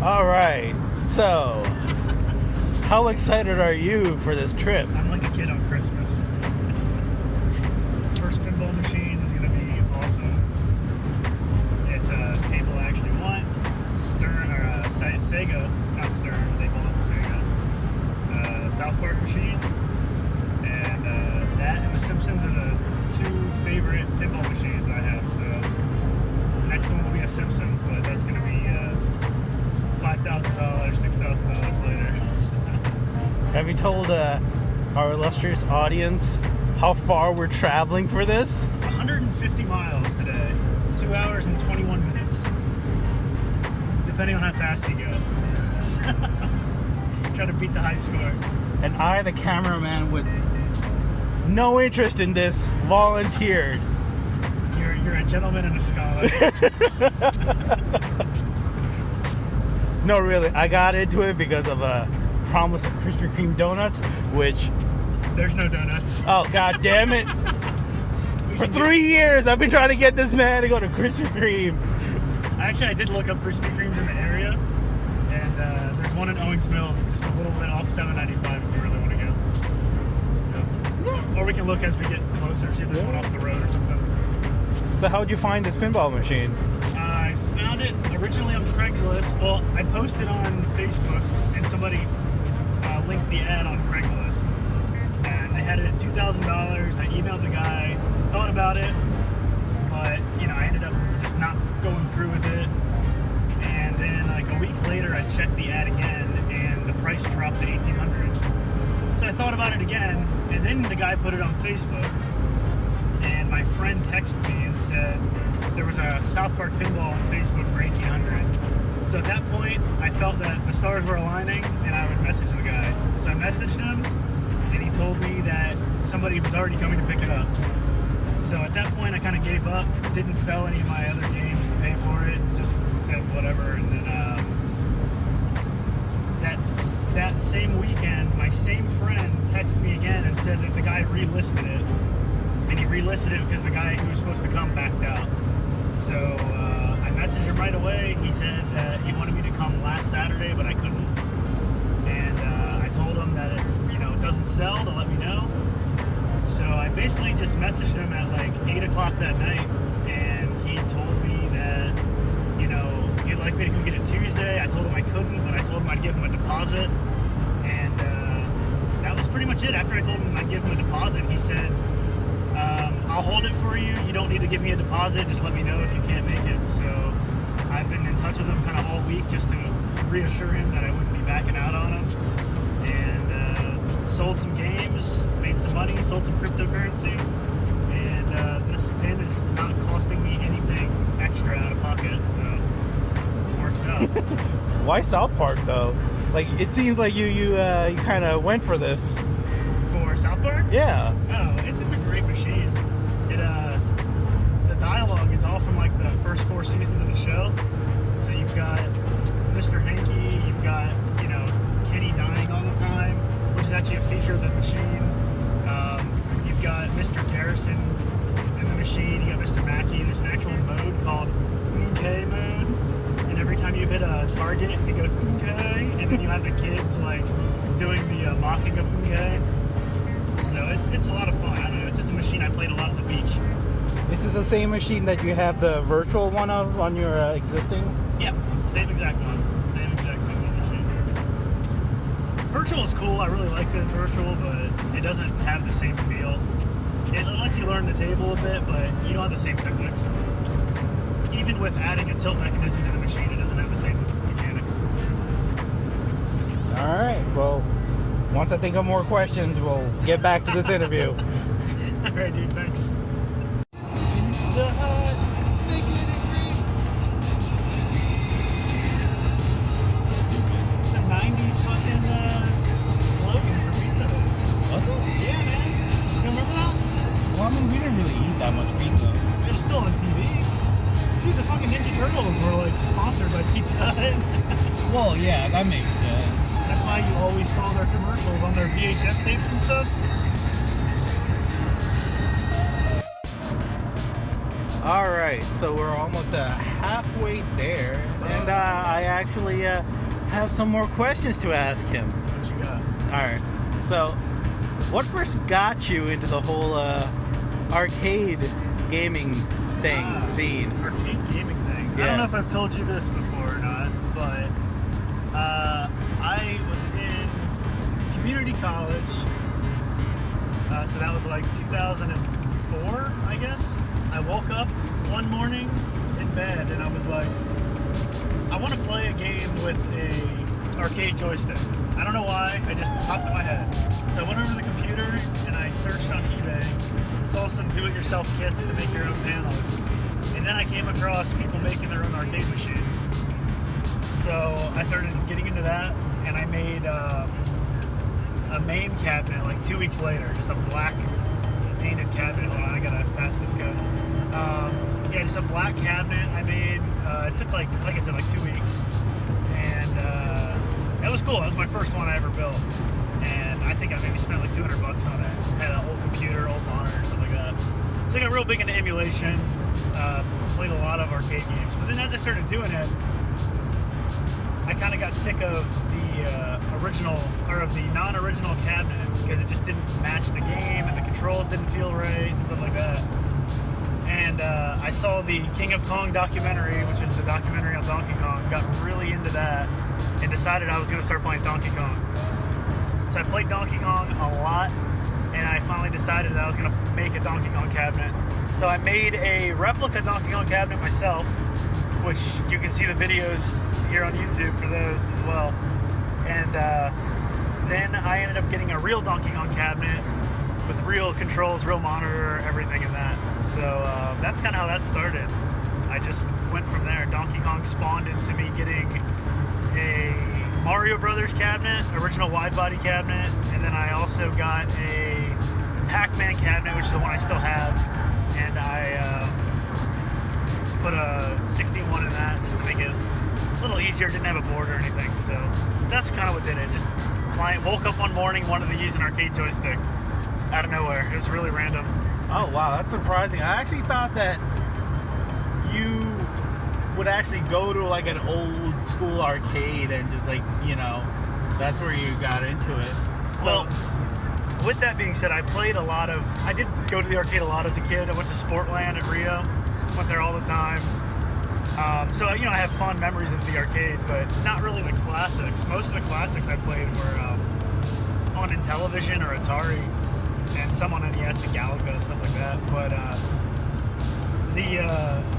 All right. So, how excited are you for this trip? I'm like a kid on Christmas. First pinball machine is going to be awesome. It's a table I actually want. Stern, or Sega, not Stern, they call it Sega. South Park machine. And that and The Simpsons are the two favorite pinball machines I have. So, the next one will be a Simpsons, but that's going to be $5,000, $6,000 later. Have you told our illustrious audience how far we're traveling for this? 150 miles today. 2 hours and 21 minutes. Depending on how fast you go. Try to beat the high score. And I, the cameraman with no interest in this, volunteered. You're a gentleman and a scholar. No, really, I got into it because of a promise of Krispy Kreme donuts, which... There's no donuts. Oh, god damn it. For 3 years, I've been trying to get this man to go to Krispy Kreme. Actually, I did look up Krispy Kremes in the area, and there's one in Owings Mills, just a little bit off 795 if you really want to go. So, yeah. Or we can look as we get closer, see if there's one off the road or something. So how'd you find this pinball machine? I found it originally on Craigslist. Well, I posted on Facebook, and somebody linked the ad on Craigslist. And they had it at $2,000. I emailed the guy, thought about it, but, I ended up just not going through with it. And then, like, a week later, I checked the ad again, and the price dropped to $1,800. So I thought about it again, and then the guy put it on Facebook. And my friend texted me and said there was a South Park pinball on Facebook for $1,800. So at that point, I felt that the stars were aligning, and I would message the guy. So I messaged him, and he told me that somebody was already coming to pick it up. So at that point, I kind of gave up, didn't sell any of my other games to pay for it, just said whatever. And then that same weekend, my same friend texted me again and said that the guy relisted it. And he relisted it because the guy who was supposed to come backed out. So I messaged him right away. He said that he wanted me to come last Saturday, but I couldn't. And I told him that if it doesn't sell, to let me know. So I basically just messaged him at like 8 o'clock that night, and he told me that he'd like me to come get it Tuesday. I told him I couldn't, but I told him I'd give him a deposit, and that was pretty much it. After I told him I'd give him a deposit, he said, I'll hold it for you. You don't need to give me a deposit. Just let me know if you can't make it. So I've been in touch with him kind of all week just to reassure him that I wouldn't be backing out on him. And sold some games, made some money, sold some cryptocurrency. And this pin is not costing me anything extra out of pocket. So it works out. Why South Park, though? Like, it seems like you kind of went for this. For South Park? Yeah. Oh, it's a great machine. The dialogue is all from like the first 4 seasons of the show. So you've got Mr. Hanky, you've got Kenny dying all the time, which is actually a feature of the machine. You've got Mr. Garrison in the machine. You got Mr. Mackey. There's an actual mode called Okay mode, and every time you hit a target, it goes Okay, and then you have the kids like doing the mocking of Okay. So it's a lot of fun. I don't know. It's just a machine I played a lot on the beach. This is the same machine that you have the virtual one of on your existing? Yep, same exact one. Same exact machine. Virtual is cool. I really like the virtual, but it doesn't have the same feel. It lets you learn the table a bit, but you don't have the same physics. Even with adding a tilt mechanism to the machine, it doesn't have the same mechanics. All right. Well, once I think of more questions, we'll get back to this interview. All right, dude. Thanks. Pizza Hut, make it great. It's the 90s fucking slogan for Pizza Hut. Was it? Yeah, man. You remember that? Well, I mean, we didn't really eat that much pizza. It was still on TV. Dude, the fucking Ninja Turtles were like sponsored by Pizza Hut. Well, yeah, that makes sense. That's why you always saw their commercials on their VHS tapes and stuff. All right, so we're almost halfway there, and I actually have some more questions to ask him. What you got? All right, so what first got you into the whole arcade gaming scene? Arcade gaming thing. Yeah. I don't know if I've told you this before or not, but I was in community college, so that was like 2004, I guess. I woke up one morning in bed and I was like, I want to play a game with a arcade joystick. I don't know why, I just popped in my head. So I went over to the computer and I searched on eBay, saw some do-it-yourself kits to make your own panels, and then I came across people making their own arcade machines. So I started getting into that, and I made a main cabinet like 2 weeks later, just a black painted cabinet. Hold on, I gotta pass this guy. Yeah, just a black cabinet I made. It took like I said, like 2 weeks, and it was cool. That was my first one I ever built, and I think I maybe spent like $200 on it. Had an old computer, old monitor, stuff like that. So I got real big into emulation. Played a lot of arcade games, but then as I started doing it, I kind of got sick of the original, or of the non-original cabinet, because it just didn't match the game and the controls didn't feel right and stuff like that. And I saw the King of Kong documentary, which is the documentary on Donkey Kong, got really into that and decided I was going to start playing Donkey Kong. So I played Donkey Kong a lot, and I finally decided that I was going to make a Donkey Kong cabinet. So I made a replica Donkey Kong cabinet myself, which you can see the videos here on YouTube for those as well. And then I ended up getting a real Donkey Kong cabinet with real controls, real monitor, everything in that. So that's kind of how that started. I just went from there. Donkey Kong spawned into me getting a Mario Brothers cabinet, original wide body cabinet, and then I also got a Pac-Man cabinet, which is the one I still have, and I put a 61 in that just to make it a little easier. Didn't have a board or anything, so that's kind of what did it. Just woke up one morning, wanted to use an arcade joystick out of nowhere. It was really random. Oh wow, that's surprising. I actually thought that you would actually go to like an old school arcade and just like, you know, that's where you got into it. Well, with that being said, I did go to the arcade a lot as a kid. I went to Sportland at Rio, went there all the time. So, you know, I have fond memories of the arcade, but not really the classics. Most of the classics I played were on Intellivision or Atari, and some on NES and Galaga, stuff like that. But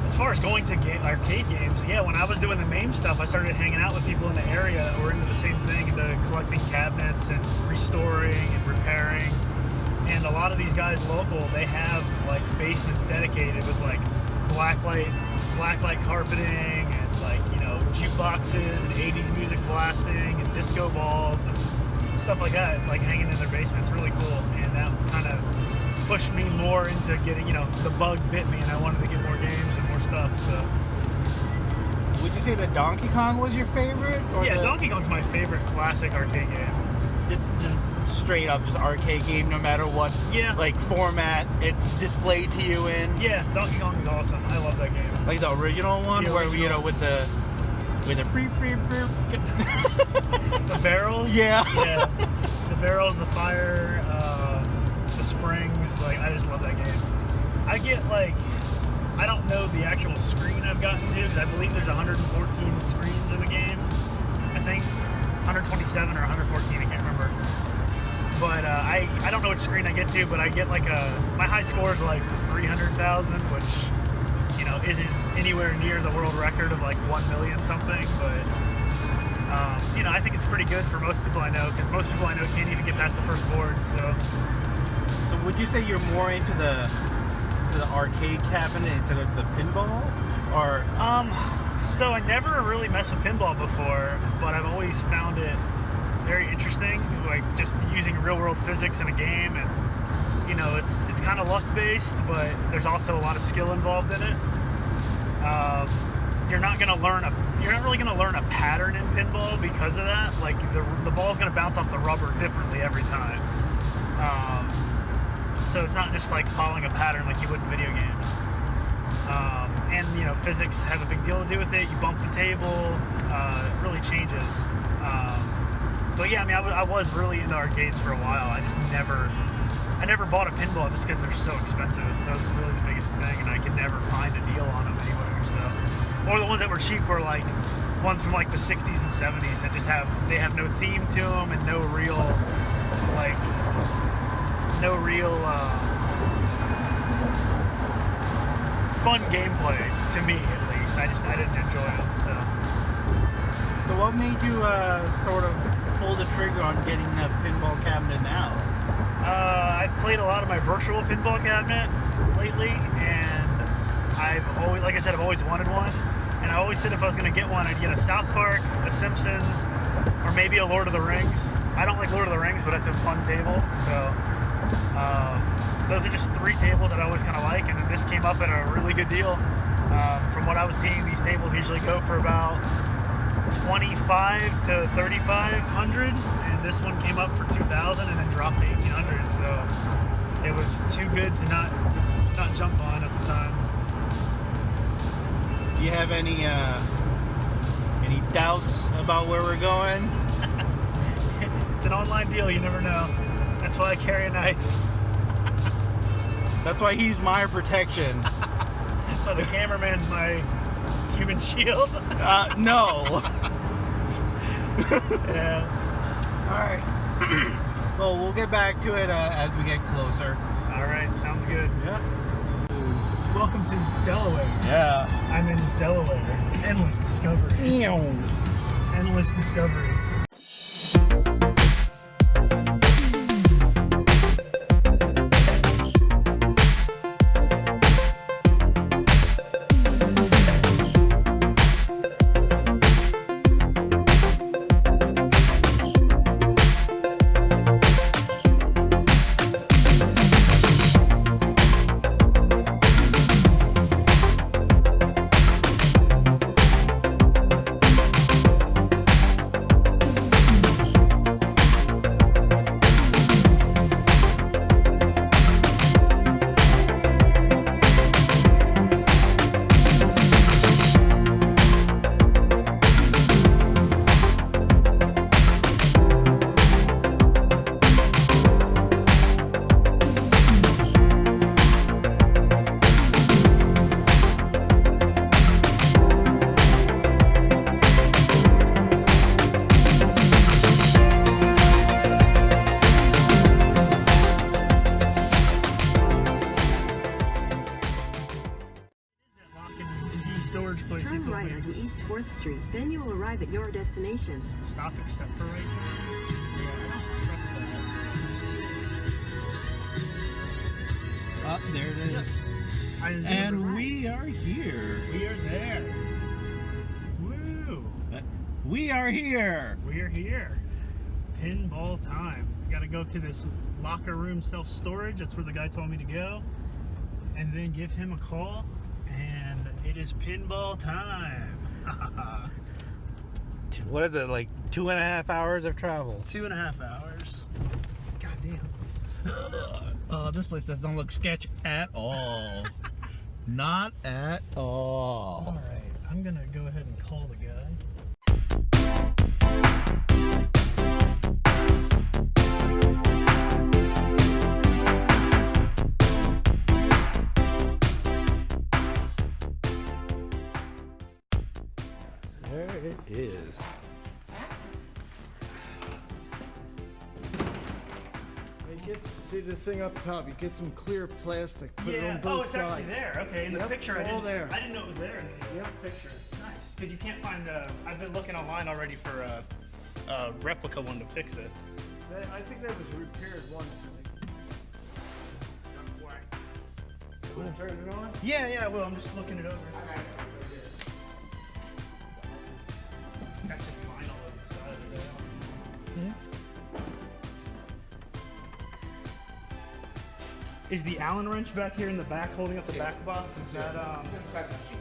as far as going to arcade games, yeah, when I was doing the MAME stuff, I started hanging out with people in the area that were into the same thing, into collecting cabinets and restoring and repairing. And a lot of these guys local, they have like basements dedicated with like blacklight carpeting and like, you know, jukeboxes and 80s music blasting and disco balls and stuff like that, like hanging in their basements. Really cool. And that kind of pushed me more into getting, you know, the bug bit me and I wanted to get more games and more stuff. So would you say that Donkey Kong was your favorite? Or yeah, Donkey Kong's my favorite classic arcade game. Just straight up, just arcade game, no matter what like format it's displayed to you in. Yeah, Donkey Kong's awesome. I love that game. Like the original one, where you know with the the barrels. Yeah. Yeah. The barrels, the fire, the springs. Like, I just love that game. I get like, I don't know the actual screen I've gotten to, because I believe there's 114 screens in the game. I think 127 or 114. I can't remember. But I don't know which screen I get to, but I get like my high score is like 300,000, which, you know, isn't anywhere near the world record of like 1 million something, but you know, I think it's pretty good for most people I know, because most people I know can't even get past the first board. So would you say you're more into the arcade cabinet instead of the pinball, or so I never really messed with pinball before, but I've always found it very interesting, like just using real world physics in a game. And you know, it's kind of luck based, but there's also a lot of skill involved in it. You're not really gonna learn a pattern in pinball because of that. Like the ball's gonna bounce off the rubber differently every time. So it's not just like following a pattern like you would in video games. And you know, physics has a big deal to do with it. You bump the table, it really changes. But yeah, I mean, I was really into arcades for a while. I never bought a pinball just because they're so expensive. That was really the biggest thing, and I could never find a deal on them anywhere. So, or the ones that were cheap were like ones from like the 60s and 70s that just have no theme to them and no real fun gameplay to me, at least. I didn't enjoy them. So what made you sort of pull the trigger on getting a pinball cabinet now? I've played a lot of my virtual pinball cabinet lately, and I've always wanted one. And I always said if I was going to get one, I'd get a South Park, a Simpsons, or maybe a Lord of the Rings. I don't like Lord of the Rings, but it's a fun table. So those are just 3 tables that I always kind of like, and then this came up at a really good deal. From what I was seeing, these tables usually go for about $2,500 to $3,500, and this one came up for $2,000 and then dropped to $1,800. So it was too good to not jump on at the time. Do you have any doubts about where we're going? It's an online deal, you never know. That's why I carry a knife. That's why he's my protection. So the cameraman's my human shield. No. Yeah. All right. Well, we'll get back to it as we get closer. All right, sounds good. Yeah. Welcome to Delaware. Yeah. I'm in Delaware. Endless discoveries. Endless discoveries. Turn right onto East 4th Street, then you will arrive at your destination. Stop except for right here. Yeah, I don't trust that. There it is. And we are here. We are there. Woo! We are here. We are here. Pinball time. I gotta go to this locker room self-storage. That's where the guy told me to go. And then give him a call. And it is pinball time. What is it, like 2.5 hours of travel? 2.5 hours. God damn. This place doesn't look sketch at all. Not at all. All right, I'm gonna go ahead and call the guy. There it is. See the thing up top, you get some clear plastic, put it on both it's sides. actually there. Okay, in the Yep, picture it's all there. I didn't know it was there in the picture. Nice, because you can't find. I've been looking online already for a replica one to fix it. I think that was repaired once. You want to turn it on? Yeah, well, I'm just looking it over. Got just vinyl on the side of it. Is the Allen wrench back here in the back holding up the back box? Is that It's inside the machine.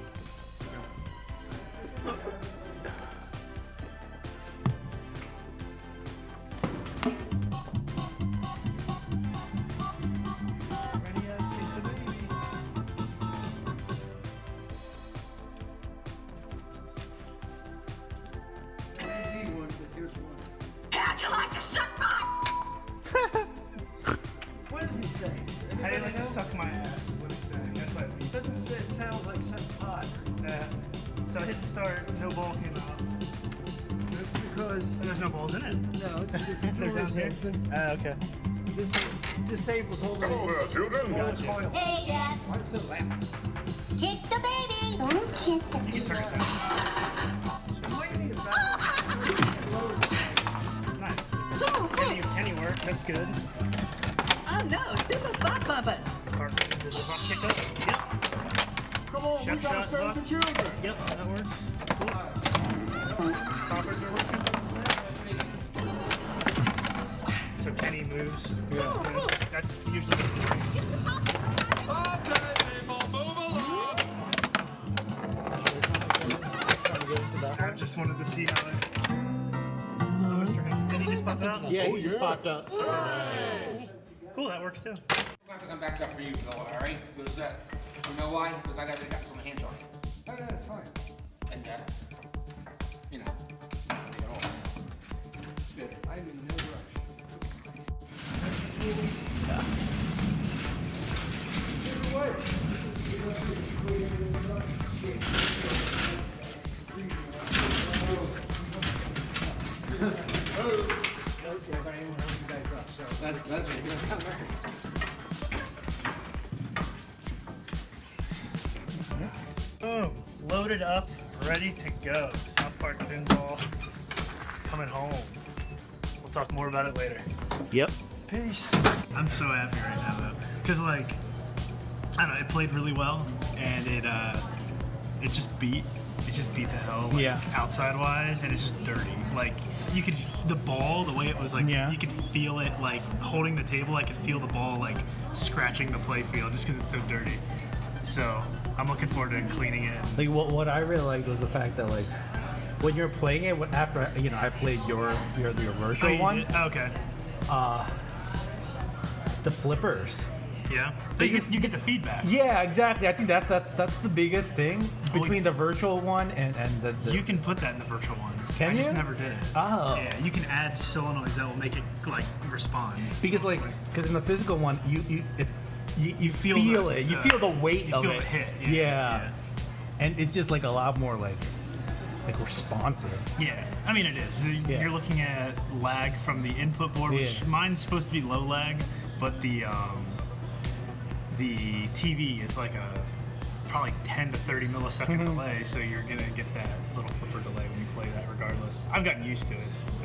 ready as to be? pinballs in it. No, it's They're down here. Okay. This disables all the. Hello there, children. Gotcha. Hey, Dad. Why so loud? Kick the baby. Don't kick the You can turn it baby. down. Why do you need a back? Nice. Kenny works. That's good. Oh no, super butt bumpers. Does the butt kick up? Yep. Come on, we Chef gotta shot serve butt. the children. Yep, that works. Cool. Poppers are working. So Kenny moves. Yeah. That's good. That's usually good. I just wanted to see how it. Did he just pop out? Yeah, he just popped up. Cool, that works too. I'm gonna have to come back up for you, though, all right? Because you know why? Because I got some hands on you. Oh, no, that's fine. And you know, take it off. It's good. I'm in no rush. Okay, but I didn't want to hold you guys up, so that's what you're gonna come back. Boom. Loaded up, ready to go. South Park Pinball is coming home. We'll talk more about it later. Yep. Peace. I'm so happy right now though. Cause like, I don't know, it played really well and it just beat the hell like, Yeah. outside wise, and it's just dirty. Like you could, the ball, the way it was like, Yeah. you could feel it like holding the table. I could feel the ball like scratching the play field just cause it's so dirty. So I'm looking forward to cleaning it. Like what I really liked was the fact that like when you're playing it, after I played your virtual you one, did? Oh, okay. the flippers. Yeah. So you get the feedback. Yeah, exactly. I think that's the biggest thing between the virtual one and the You can put that in the virtual ones. Can I just you? never did it. Oh. Yeah, you can add solenoids that will make it like respond. because in the physical one you feel the- it. You feel the weight you of feel it. the hit. Yeah. And it's just like a lot more like responsive. Yeah, I mean it is. Yeah. You're looking at lag from the input board, which Yeah. mine's supposed to be low lag, but the TV is like a probably 10 to 30 millisecond Mhm. delay, so you're gonna get that little flipper delay when you play that regardless. I've gotten used to it, so.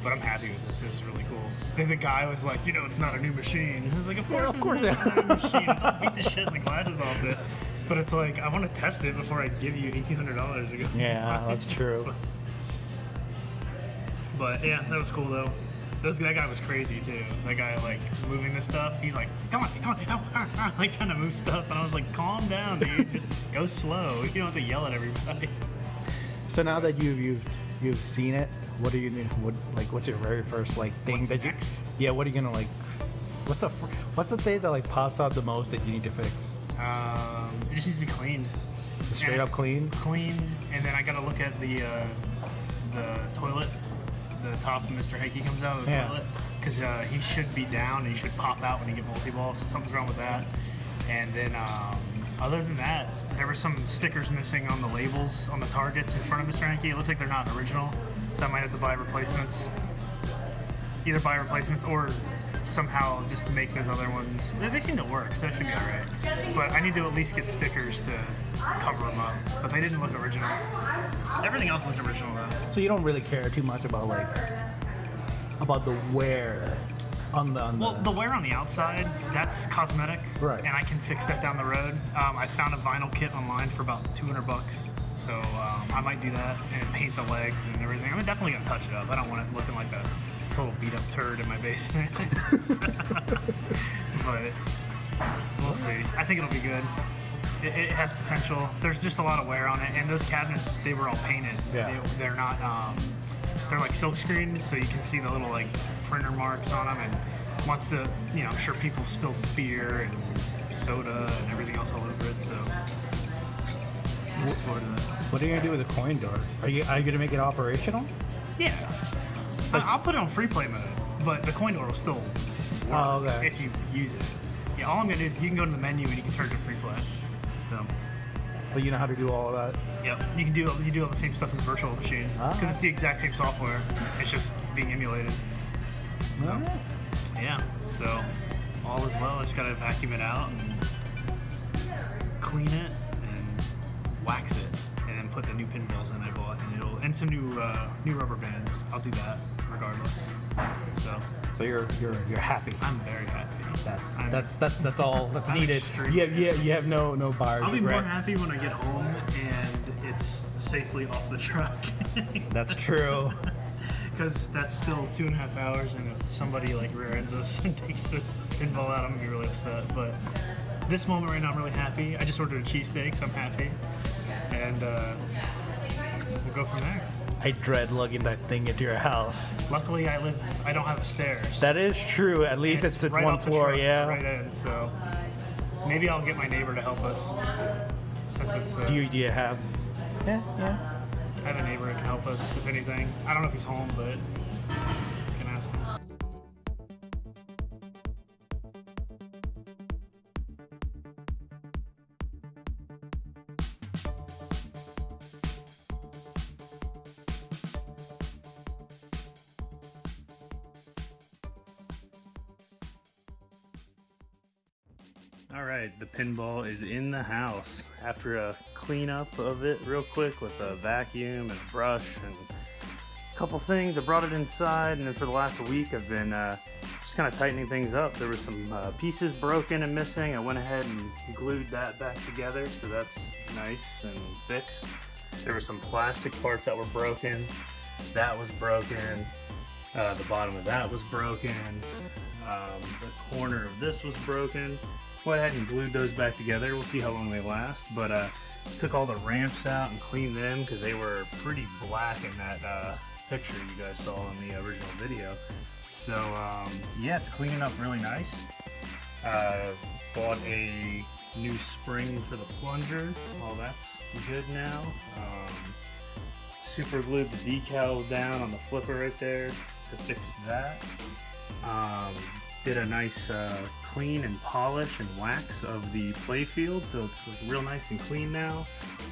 But I'm happy with this. This is really cool. Then the guy was like, it's not a new machine. And I was like, of course it's not a new machine. I'll beat the shit in the glasses off it. But it's like, I want to test it before I give you $1,800 to go. Yeah, that's true. But yeah, that was cool though. That guy was crazy too. That guy like moving the stuff. He's like, come on, like trying to move stuff. And I was like, calm down, dude. Just go slow. You don't have to yell at everybody. So now that you've seen it, what are you what's your very first thing What's that next? Yeah, what are you gonna what's the thing that pops out the most that you need to fix? It just needs to be cleaned. Straight up clean? Clean, and then I gotta look at the toilet. The top of Mr. Hanky comes out of the Yeah. toilet because he should be down and he should pop out when you get multi-ball. So something's wrong with that. And then other than that, there were some stickers missing on the labels on the targets in front of Mr. Hanky. It looks like they're not original, so I might have to buy replacements. Either buy replacements or somehow just make those other ones. They seem to work, so that should be all right. But I need to at least get stickers to cover them up. But they didn't look original. Everything else looked original though. So you don't really care too much about the wear on the Well, the wear on the outside, that's cosmetic, Right. and I can fix that down the road. I found a vinyl kit online for about $200, so I might do that and paint the legs and everything. I'm definitely gonna touch it up. I don't want it looking like a total beat up turd in my basement. But we'll see. I think it'll be good. It has potential. There's just a lot of wear on it, and those cabinets, they were all painted. Yeah. They're not. They're like silk screened, so you can see the little printer marks on them. And once I'm sure people spilled beer and soda and everything else all over it. So look forward to that. What are you gonna do with the coin door? Are you gonna make it operational? Yeah, I'll put it on free play mode, but the coin door will still work Oh, okay. if you use it. Yeah, all I'm gonna do is you can go to the menu and you can turn it to free play. So But you know how to do all of that. Yep, you can do all the same stuff in the virtual machine because it's the exact same software. It's just being emulated. Yeah, so all is well. I just gotta vacuum it out and clean it and wax it, and then put the new pinballs in I bought, and some new rubber bands. I'll do that regardless. So you're happy. I'm very happy. That's all that's I'm needed. extremely You have no buyer's I'll be more regret. happy when I get home and it's safely off the truck. That's true. Because that's still 2.5 hours, and if somebody like rear ends us and takes the pinball out, I'm gonna be really upset. But this moment right now, I'm really happy. I just ordered a cheesesteak, so I'm happy, and we'll go from there. I dread lugging that thing into your house. Luckily, I don't have stairs. That is true. At least it's at right one off the floor, truck, yeah. right in. So maybe I'll get my neighbor to help us. Since it's Do you have? Yeah. I have a neighbor that can help us if anything. I don't know if he's home, but I can ask him. All right, the pinball is in the house after a cleanup of it real quick with a vacuum and a brush and a couple things. I brought it inside, and then for the last week I've been just kind of tightening things up. There were some pieces broken and missing. I went ahead and glued that back together, so that's nice and fixed. There were some plastic parts that were broken. That was broken. The bottom of that was broken. The corner of this was broken. Went ahead and glued those back together. We'll see how long they last, but took all the ramps out and cleaned them because they were pretty black in that picture you guys saw in the original video. So yeah, it's cleaning up really nice. Bought a new spring for the plunger. All that's good now. Super glued the decal down on the flipper right there to fix that. Did a nice clean and polish and wax of the playfield, so it's like real nice and clean now.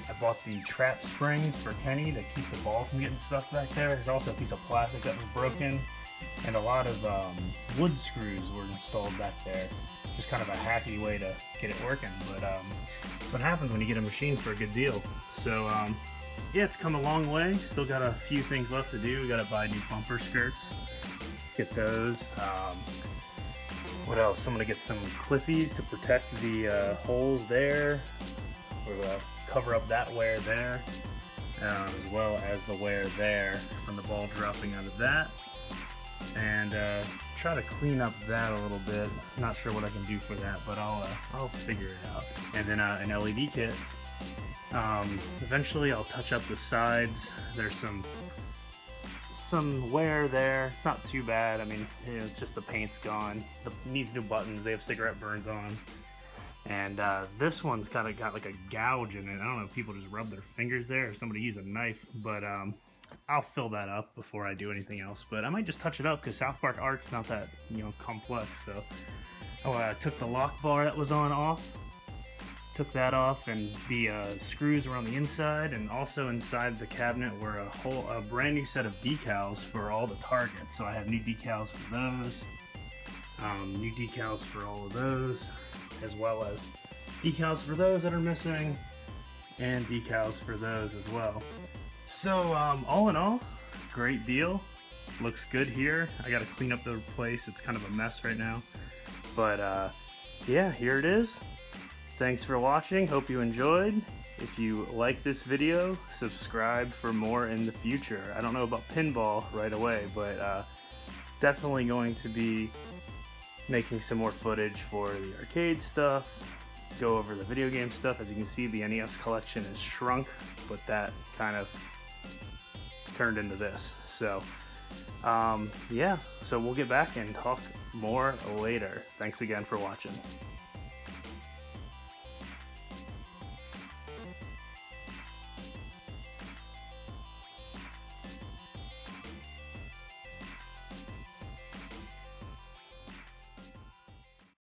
I bought the trap springs for Kenny to keep the ball from getting stuck back there. There's also a piece of plastic that was broken, and a lot of wood screws were installed back there. Just kind of a hacky way to get it working, but that's what happens when you get a machine for a good deal. So yeah, it's come a long way. Still got a few things left to do. We got to buy new bumper skirts, get those. What else? I'm gonna get some cliffies to protect the holes there, or cover up that wear there, as well as the wear there from the ball dropping out of that, and try to clean up that a little bit. Not sure what I can do for that, but I'll figure it out. And then an LED kit. Eventually, I'll touch up the sides. There's some wear there. It's not too bad. I mean, it's just the paint's gone. It needs new buttons. They have cigarette burns on. And this one's kind of got like a gouge in it. I don't know if people just rub their fingers there or somebody used a knife, but I'll fill that up before I do anything else. But I might just touch it up because South Park art's not that, complex. So I took the lock bar that was on off. Took that off, and the screws were on the inside, and also inside the cabinet were a brand new set of decals for all the targets. So I have new decals for those, new decals for all of those, as well as decals for those that are missing, and decals for those as well. So all in all, great deal. Looks good here. I got to clean up the place. It's kind of a mess right now, but yeah, here it is. Thanks for watching. Hope you enjoyed. If you like this video, subscribe for more in the future. I don't know about pinball right away, but definitely going to be making some more footage for the arcade stuff, go over the video game stuff. As you can see, the NES collection is shrunk, but that kind of turned into this. So yeah, so we'll get back and talk more later. Thanks again for watching.